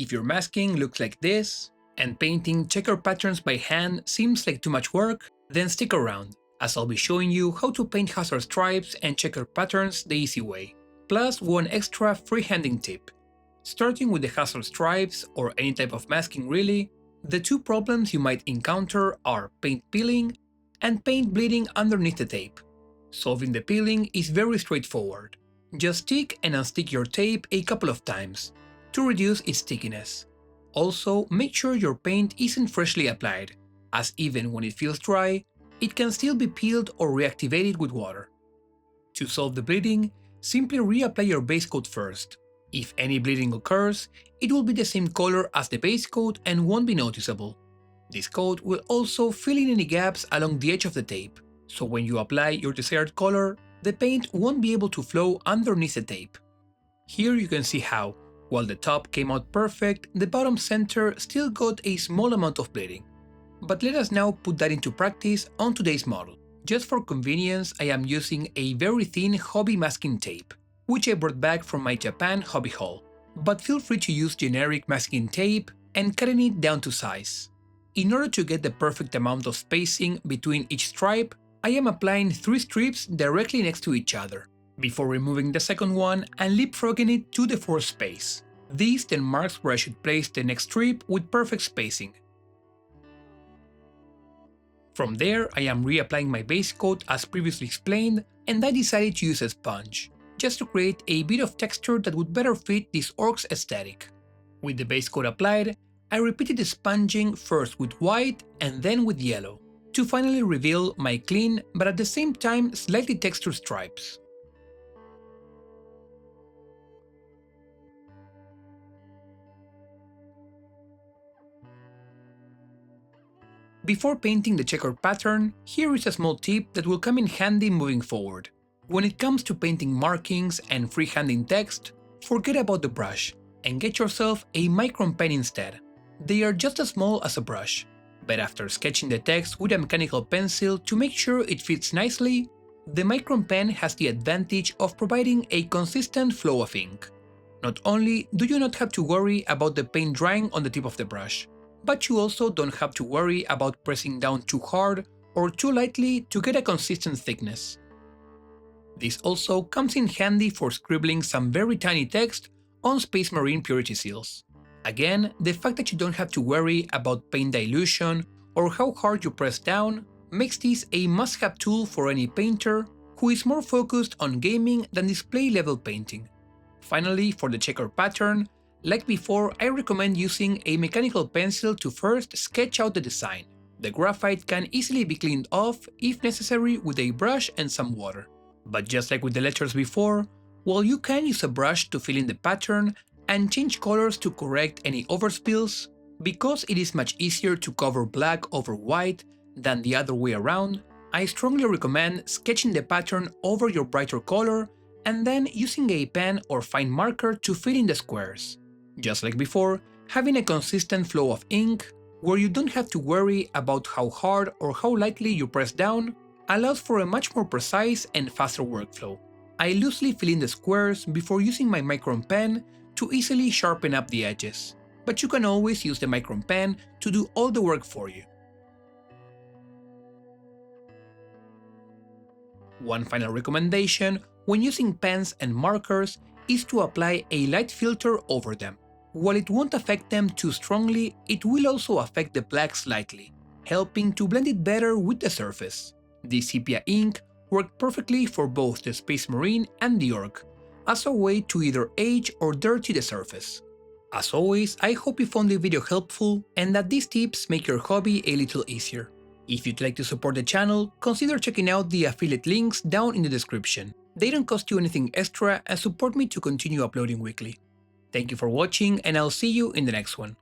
If your masking looks like this, and painting checker patterns by hand seems like too much work, then stick around, as I'll be showing you how to paint hazard stripes and checker patterns the easy way, plus one extra freehanding tip. Starting with the hazard stripes, or any type of masking really, the two problems you might encounter are paint peeling and paint bleeding underneath the tape. Solving the peeling is very straightforward. Just stick and unstick your tape a couple of times to reduce its stickiness. Also, make sure your paint isn't freshly applied, as even when it feels dry, it can still be peeled or reactivated with water. To solve the bleeding, simply reapply your base coat first. If any bleeding occurs, it will be the same color as the base coat and won't be noticeable. This coat will also fill in any gaps along the edge of the tape, so when you apply your desired color, the paint won't be able to flow underneath the tape. Here you can see how, while the top came out perfect, the bottom center still got a small amount of bleeding. But let us now put that into practice on today's model. Just for convenience, I am using a very thin hobby masking tape, which I brought back from my Japan hobby haul, but feel free to use generic masking tape and cutting it down to size. In order to get the perfect amount of spacing between each stripe, I am applying 3 strips directly next to each other, before removing the second one and leapfrogging it to the 4th space. This then marks where I should place the next strip with perfect spacing. From there, I am reapplying my base coat as previously explained, and I decided to use a sponge, just to create a bit of texture that would better fit this orc's aesthetic. With the base coat applied, I repeated the sponging first with white and then with yellow, to finally reveal my clean but at the same time slightly textured stripes. Before painting the checkered pattern, here is a small tip that will come in handy moving forward. When it comes to painting markings and freehanding text, forget about the brush and get yourself a Micron pen instead. They are just as small as a brush, but after sketching the text with a mechanical pencil to make sure it fits nicely, the Micron pen has the advantage of providing a consistent flow of ink. Not only do you not have to worry about the paint drying on the tip of the brush, but you also don't have to worry about pressing down too hard or too lightly to get a consistent thickness. This also comes in handy for scribbling some very tiny text on Space Marine purity seals. Again, the fact that you don't have to worry about paint dilution or how hard you press down makes this a must-have tool for any painter who is more focused on gaming than display-level painting. Finally, for the checkered pattern, like before, I recommend using a mechanical pencil to first sketch out the design. The graphite can easily be cleaned off if necessary with a brush and some water. But just like with the letters before, while you can use a brush to fill in the pattern and change colors to correct any overspills, because it is much easier to cover black over white than the other way around, I strongly recommend sketching the pattern over your brighter color and then using a pen or fine marker to fill in the squares. Just like before, having a consistent flow of ink, where you don't have to worry about how hard or how lightly you press down, allows for a much more precise and faster workflow. I loosely fill in the squares before using my Micron pen to easily sharpen up the edges, but you can always use the Micron pen to do all the work for you. One final recommendation when using pens and markers is to apply a light filter over them. While it won't affect them too strongly, it will also affect the black slightly, helping to blend it better with the surface. The sepia ink worked perfectly for both the Space Marine and the Orc, as a way to either age or dirty the surface. As always, I hope you found the video helpful and that these tips make your hobby a little easier. If you'd like to support the channel, consider checking out the affiliate links down in the description. They don't cost you anything extra and support me to continue uploading weekly. Thank you for watching, and I'll see you in the next one.